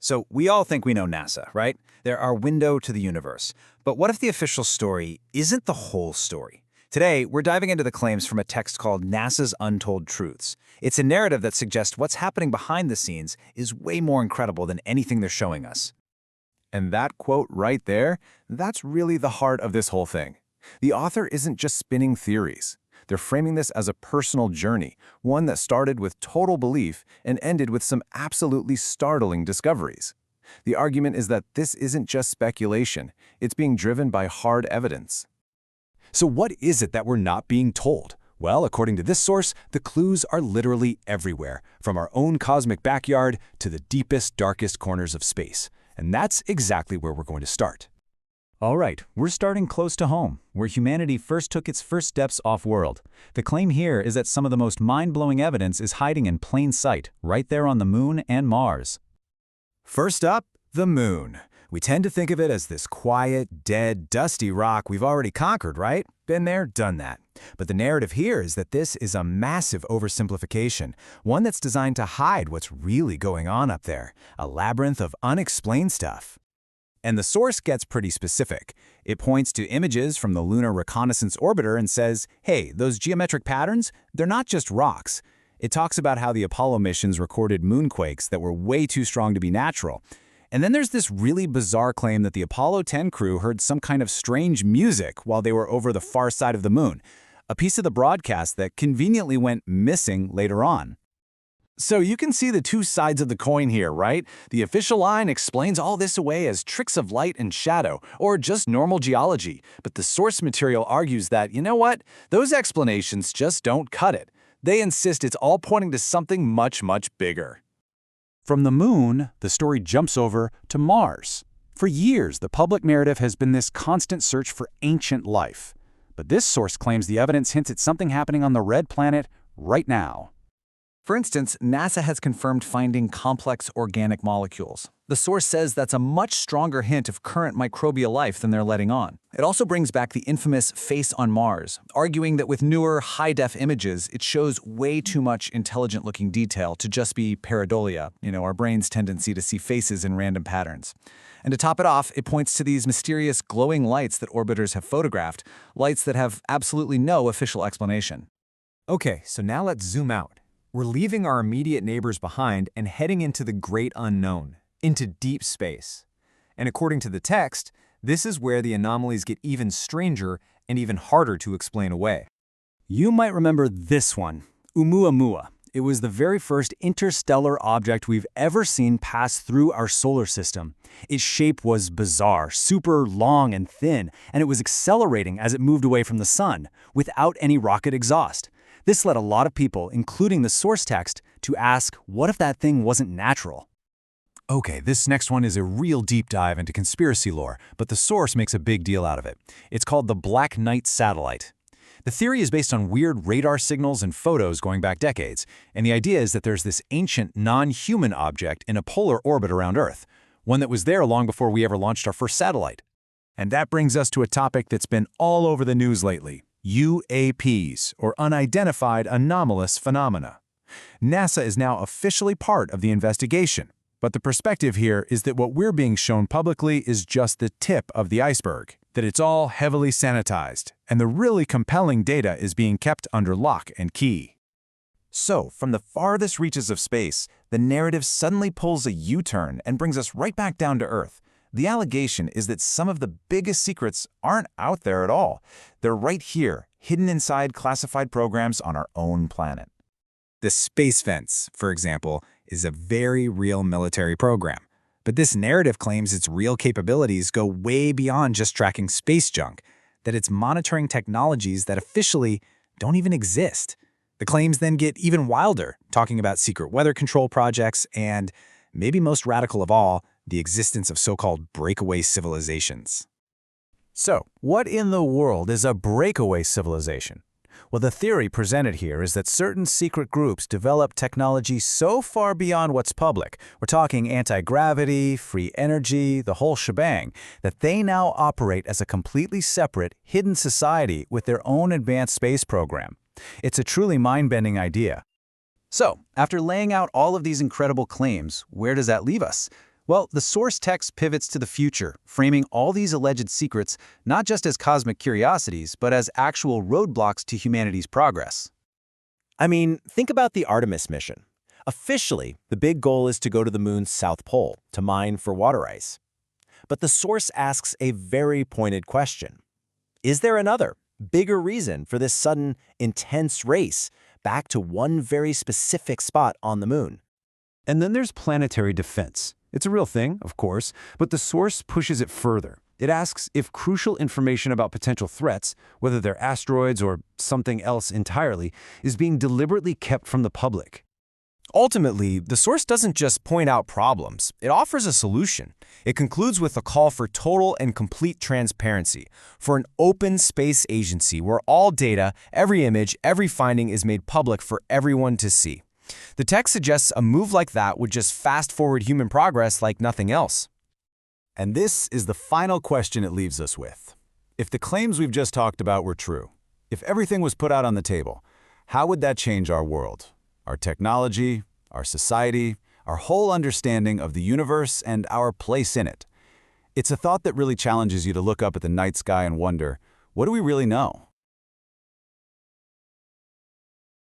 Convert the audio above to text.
So we all think we know NASA, right? They're our window to the universe. But what if the official story isn't the whole story? Today, we're diving into the claims from a text called NASA's Untold Truths. It's a narrative that suggests what's happening behind the scenes is way more incredible than anything they're showing us. And that quote right there, that's really the heart of this whole thing. The author isn't just spinning theories. They're framing this as a personal journey, one that started with total belief and ended with some absolutely startling discoveries. The argument is that this isn't just speculation, it's being driven by hard evidence. So what is it that we're not being told? Well, according to this source, the clues are literally everywhere, from our own cosmic backyard to the deepest, darkest corners of space. And that's exactly where we're going to start. All right, we're starting close to home, where humanity first took its first steps off-world. The claim here is that some of the most mind-blowing evidence is hiding in plain sight, right there on the Moon and Mars. First up, the Moon. We tend to think of it as this quiet, dead, dusty rock we've already conquered, right? Been there, done that. But the narrative here is that this is a massive oversimplification, one that's designed to hide what's really going on up there, a labyrinth of unexplained stuff. And the source gets pretty specific. It points to images from the Lunar Reconnaissance Orbiter and says, hey, those geometric patterns, they're not just rocks. It talks about how the Apollo missions recorded moonquakes that were way too strong to be natural. And then there's this really bizarre claim that the Apollo 10 crew heard some kind of strange music while they were over the far side of the Moon, a piece of the broadcast that conveniently went missing later on. So you can see the two sides of the coin here, right? The official line explains all this away as tricks of light and shadow, or just normal geology. But the source material argues that, you know what? Those explanations just don't cut it. They insist it's all pointing to something much, much bigger. From the Moon, the story jumps over to Mars. For years, the public narrative has been this constant search for ancient life. But this source claims the evidence hints at something happening on the red planet right now. For instance, NASA has confirmed finding complex organic molecules. The source says that's a much stronger hint of current microbial life than they're letting on. It also brings back the infamous face on Mars, arguing that with newer, high-def images, it shows way too much intelligent-looking detail to just be pareidolia, our brain's tendency to see faces in random patterns. And to top it off, it points to these mysterious glowing lights that orbiters have photographed, lights that have absolutely no official explanation. Okay, so now let's zoom out. We're leaving our immediate neighbors behind and heading into the great unknown, into deep space. And according to the text, this is where the anomalies get even stranger and even harder to explain away. You might remember this one, Oumuamua. It was the very first interstellar object we've ever seen pass through our solar system. Its shape was bizarre, super long and thin, and it was accelerating as it moved away from the sun, without any rocket exhaust. This led a lot of people, including the source text, to ask, what if that thing wasn't natural? Okay, this next one is a real deep dive into conspiracy lore, but the source makes a big deal out of it. It's called the Black Knight Satellite. The theory is based on weird radar signals and photos going back decades, and the idea is that there's this ancient, non-human object in a polar orbit around Earth, one that was there long before we ever launched our first satellite. And that brings us to a topic that's been all over the news lately. UAPs, or Unidentified Anomalous Phenomena. NASA is now officially part of the investigation, but the perspective here is that what we're being shown publicly is just the tip of the iceberg, that it's all heavily sanitized, and the really compelling data is being kept under lock and key. So, from the farthest reaches of space, the narrative suddenly pulls a U-turn and brings us right back down to Earth. The allegation is that some of the biggest secrets aren't out there at all. They're right here, hidden inside classified programs on our own planet. The Space Fence, for example, is a very real military program. But this narrative claims its real capabilities go way beyond just tracking space junk, that it's monitoring technologies that officially don't even exist. The claims then get even wilder, talking about secret weather control projects and, maybe most radical of all, the existence of so-called breakaway civilizations. So, what in the world is a breakaway civilization? Well, the theory presented here is that certain secret groups develop technology so far beyond what's public, we're talking anti-gravity, free energy, the whole shebang, that they now operate as a completely separate, hidden society with their own advanced space program. It's a truly mind-bending idea. So, after laying out all of these incredible claims, where does that leave us? Well, the source text pivots to the future, framing all these alleged secrets not just as cosmic curiosities, but as actual roadblocks to humanity's progress. I mean, think about the Artemis mission. Officially, the big goal is to go to the moon's south pole to mine for water ice. But the source asks a very pointed question. Is there another, bigger reason for this sudden, intense race back to one very specific spot on the moon? And then there's planetary defense. It's a real thing, of course, but the source pushes it further. It asks if crucial information about potential threats, whether they're asteroids or something else entirely, is being deliberately kept from the public. Ultimately, the source doesn't just point out problems, it offers a solution. It concludes with a call for total and complete transparency, for an open space agency where all data, every image, every finding is made public for everyone to see. The text suggests a move like that would just fast-forward human progress like nothing else. And this is the final question it leaves us with. If the claims we've just talked about were true, if everything was put out on the table, how would that change our world? Our technology, our society, our whole understanding of the universe and our place in it? It's a thought that really challenges you to look up at the night sky and wonder, what do we really know?